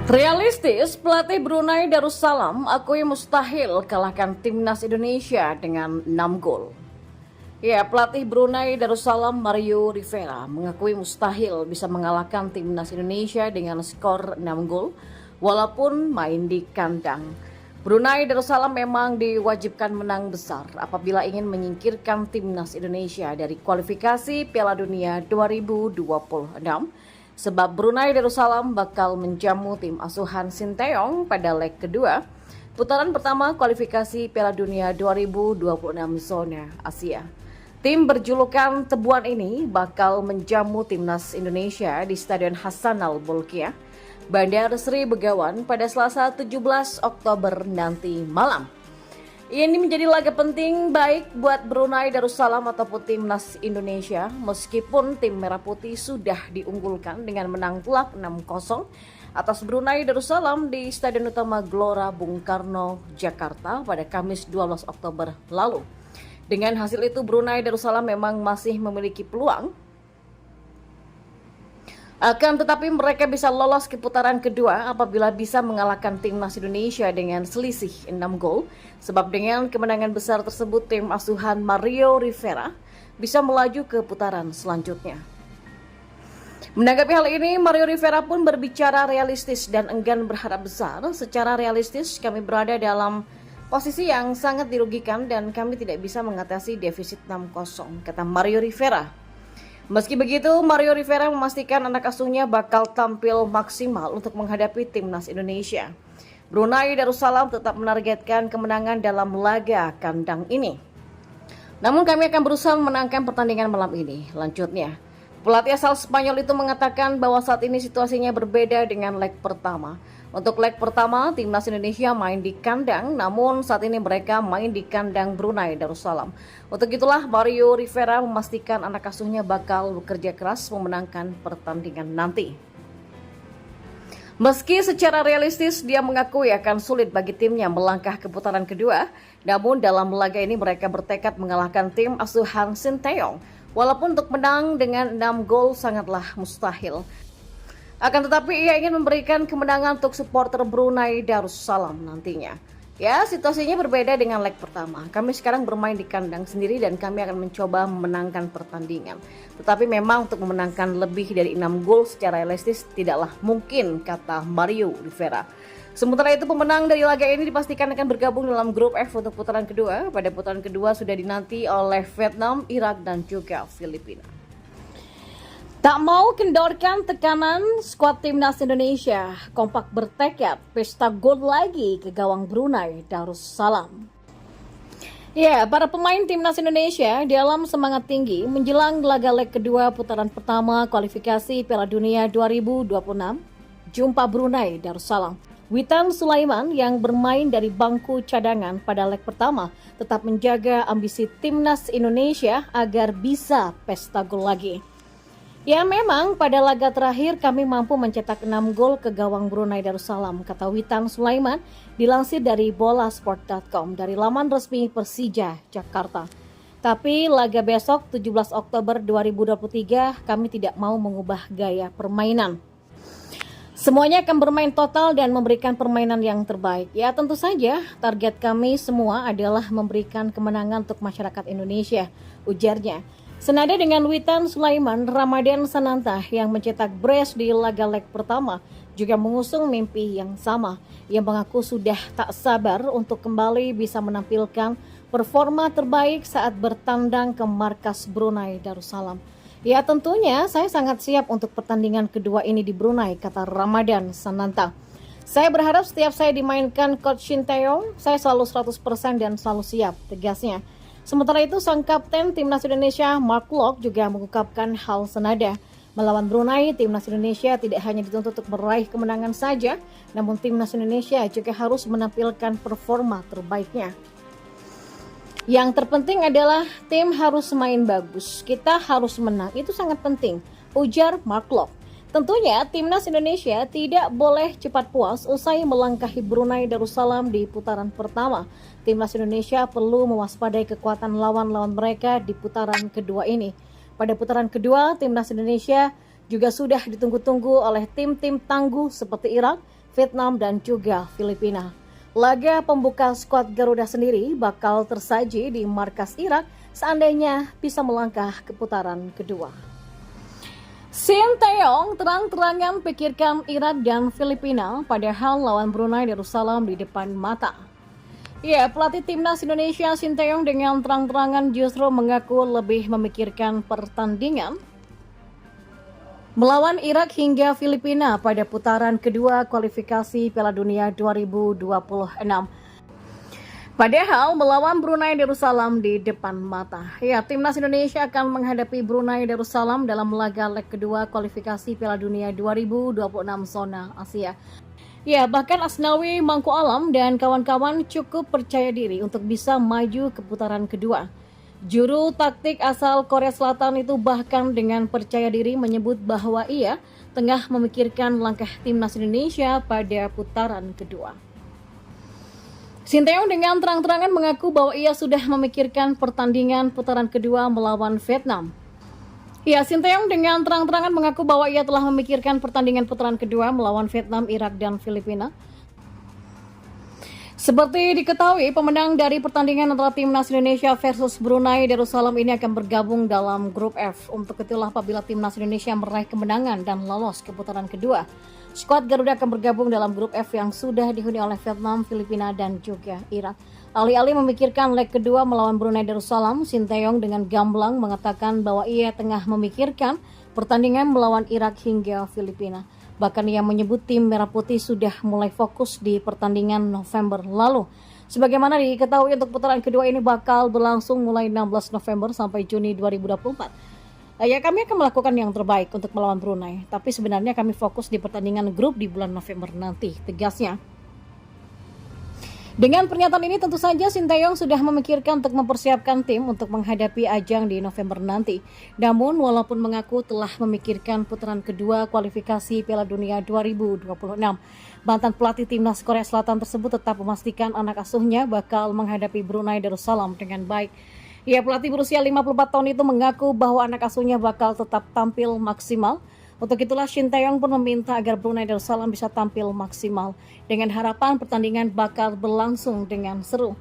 Realistis, pelatih Brunei Darussalam akui mustahil kalahkan timnas Indonesia dengan 6 gol. Ya, pelatih Brunei Darussalam Mario Rivera mengakui mustahil bisa mengalahkan timnas Indonesia dengan skor 6 gol walaupun main di kandang. Brunei Darussalam memang diwajibkan menang besar apabila ingin menyingkirkan timnas Indonesia dari kualifikasi Piala Dunia 2026. Sebab Brunei Darussalam bakal menjamu tim asuhan Sinteyong pada leg kedua putaran pertama kualifikasi Piala Dunia 2026 zona Asia. Tim berjulukan Tebuan ini bakal menjamu timnas Indonesia di Stadion Hassanal Bolkiah, Bandar Sri Begawan pada Selasa 17 Oktober nanti malam. Ini menjadi laga penting baik buat Brunei Darussalam ataupun timnas Indonesia meskipun tim Merah Putih sudah diunggulkan dengan menang telak 6-0 atas Brunei Darussalam di Stadion Utama Gelora Bung Karno, Jakarta pada Kamis 12 Oktober lalu. Dengan hasil itu Brunei Darussalam memang masih memiliki peluang. Akan tetapi mereka bisa lolos ke putaran kedua apabila bisa mengalahkan timnas Indonesia dengan selisih 6 gol. Sebab dengan kemenangan besar tersebut tim asuhan Mario Rivera bisa melaju ke putaran selanjutnya. Menanggapi hal ini, Mario Rivera pun berbicara realistis dan enggan berharap besar. Secara realistis kami berada dalam posisi yang sangat dirugikan dan kami tidak bisa mengatasi defisit 6-0, kata Mario Rivera. Meski begitu, Mario Rivera memastikan anak asuhnya bakal tampil maksimal untuk menghadapi timnas Indonesia. Brunei Darussalam tetap menargetkan kemenangan dalam laga kandang ini. Namun kami akan berusaha memenangkan pertandingan malam ini. Lanjutnya, pelatih asal Spanyol itu mengatakan bahwa saat ini situasinya berbeda dengan leg pertama. Untuk leg pertama, timnas Indonesia main di kandang, namun saat ini mereka main di kandang Brunei Darussalam. Untuk itulah Mario Rivera memastikan anak asuhnya bakal bekerja keras memenangkan pertandingan nanti. Meski secara realistis dia mengakui akan sulit bagi timnya melangkah ke putaran kedua, namun dalam laga ini mereka bertekad mengalahkan tim asuhan Sinteyong. Walaupun untuk menang dengan 6 gol sangatlah mustahil. Akan tetapi ia ingin memberikan kemenangan untuk supporter Brunei Darussalam nantinya. Ya, situasinya berbeda dengan leg pertama. Kami sekarang bermain di kandang sendiri dan kami akan mencoba memenangkan pertandingan. Tetapi memang untuk memenangkan lebih dari 6 gol secara realistis tidaklah mungkin, kata Mario Rivera. Sementara itu pemenang dari laga ini dipastikan akan bergabung dalam grup F untuk putaran kedua. Pada putaran kedua sudah dinanti oleh Vietnam, Irak dan juga Filipina. Tak mau kendorkan tekanan, skuad timnas Indonesia kompak bertekad pesta gol lagi ke gawang Brunei Darussalam. Ya, para pemain timnas Indonesia dalam semangat tinggi menjelang laga leg kedua putaran pertama kualifikasi Piala Dunia 2026 jumpa Brunei Darussalam. Witan Sulaiman yang bermain dari bangku cadangan pada leg pertama tetap menjaga ambisi timnas Indonesia agar bisa pesta gol lagi. Ya memang pada laga terakhir kami mampu mencetak 6 gol ke gawang Brunei Darussalam, kata Witan Sulaiman dilansir dari bolasport.com dari laman resmi Persija Jakarta. Tapi laga besok 17 Oktober 2023 kami tidak mau mengubah gaya permainan. Semuanya akan bermain total dan memberikan permainan yang terbaik. Ya tentu saja target kami semua adalah memberikan kemenangan untuk masyarakat Indonesia, ujarnya. Senada dengan Witan Sulaiman, Ramadan Sananta yang mencetak brace di laga leg pertama juga mengusung mimpi yang sama. Ia mengaku sudah tak sabar untuk kembali bisa menampilkan performa terbaik saat bertandang ke markas Brunei Darussalam. Ya tentunya saya sangat siap untuk pertandingan kedua ini di Brunei, kata Ramadan Sananta. Saya berharap setiap saya dimainkan Coach Sinteyong, saya selalu 100% dan selalu siap, tegasnya. Sementara itu, sang kapten timnas Indonesia Mark Locke juga mengungkapkan hal senada. Melawan Brunei, timnas Indonesia tidak hanya dituntut untuk meraih kemenangan saja, namun timnas Indonesia juga harus menampilkan performa terbaiknya. Yang terpenting adalah tim harus main bagus, kita harus menang, itu sangat penting, ujar Mark Locke. Tentunya timnas Indonesia tidak boleh cepat puas usai melangkahi Brunei Darussalam di putaran pertama. Timnas Indonesia perlu mewaspadai kekuatan lawan-lawan mereka di putaran kedua ini. Pada putaran kedua, timnas Indonesia juga sudah ditunggu-tunggu oleh tim-tim tangguh seperti Irak, Vietnam dan juga Filipina. Laga pembuka skuad Garuda sendiri bakal tersaji di markas Irak seandainya bisa melangkah ke putaran kedua. Sinteyong terang-terangan pikirkan Irak dan Filipina padahal lawan Brunei Darussalam di depan mata. Ya, pelatih timnas Indonesia Sinteyong dengan terang-terangan justru mengaku lebih memikirkan pertandingan melawan Irak hingga Filipina pada putaran kedua kualifikasi Piala Dunia 2026. Padahal melawan Brunei Darussalam di depan mata. Ya, timnas Indonesia akan menghadapi Brunei Darussalam dalam laga leg kedua kualifikasi Piala Dunia 2026 zona Asia. Ya, bahkan Asnawi Mangku Alam dan kawan-kawan cukup percaya diri untuk bisa maju ke putaran kedua. Juru taktik asal Korea Selatan itu bahkan dengan percaya diri menyebut bahwa ia tengah memikirkan langkah timnas Indonesia pada putaran kedua. Sinteyong dengan terang-terangan mengaku bahwa ia sudah memikirkan pertandingan putaran kedua melawan Vietnam. Ya, Sinteyong dengan terang-terangan mengaku bahwa ia telah memikirkan pertandingan putaran kedua melawan Vietnam, Irak, dan Filipina. Seperti diketahui, pemenang dari pertandingan antara timnas Indonesia versus Brunei Darussalam ini akan bergabung dalam grup F. Untuk itulah apabila timnas Indonesia meraih kemenangan dan lolos ke putaran kedua, skuad Garuda akan bergabung dalam grup F yang sudah dihuni oleh Vietnam, Filipina, dan juga Irak. Alih-alih memikirkan leg kedua melawan Brunei Darussalam, Sinteyong dengan gamblang mengatakan bahwa ia tengah memikirkan pertandingan melawan Irak hingga Filipina. Bahkan ia menyebut tim Merah Putih sudah mulai fokus di pertandingan November lalu. Sebagaimana diketahui untuk putaran kedua ini bakal berlangsung mulai 16 November sampai Juni 2024. Ya, kami akan melakukan yang terbaik untuk melawan Brunei. Tapi sebenarnya kami fokus di pertandingan grup di bulan November nanti, tegasnya. Dengan pernyataan ini tentu saja Sinteyong sudah memikirkan untuk mempersiapkan tim untuk menghadapi ajang di November nanti. Namun walaupun mengaku telah memikirkan putaran kedua kualifikasi Piala Dunia 2026, mantan pelatih timnas Korea Selatan tersebut tetap memastikan anak asuhnya bakal menghadapi Brunei Darussalam dengan baik. Ya, pelatih berusia 54 tahun itu mengaku bahwa anak asuhnya bakal tetap tampil maksimal. Untuk itulah Sinteyong pun meminta agar Brunei Darussalam bisa tampil maksimal dengan harapan pertandingan bakal berlangsung dengan seru.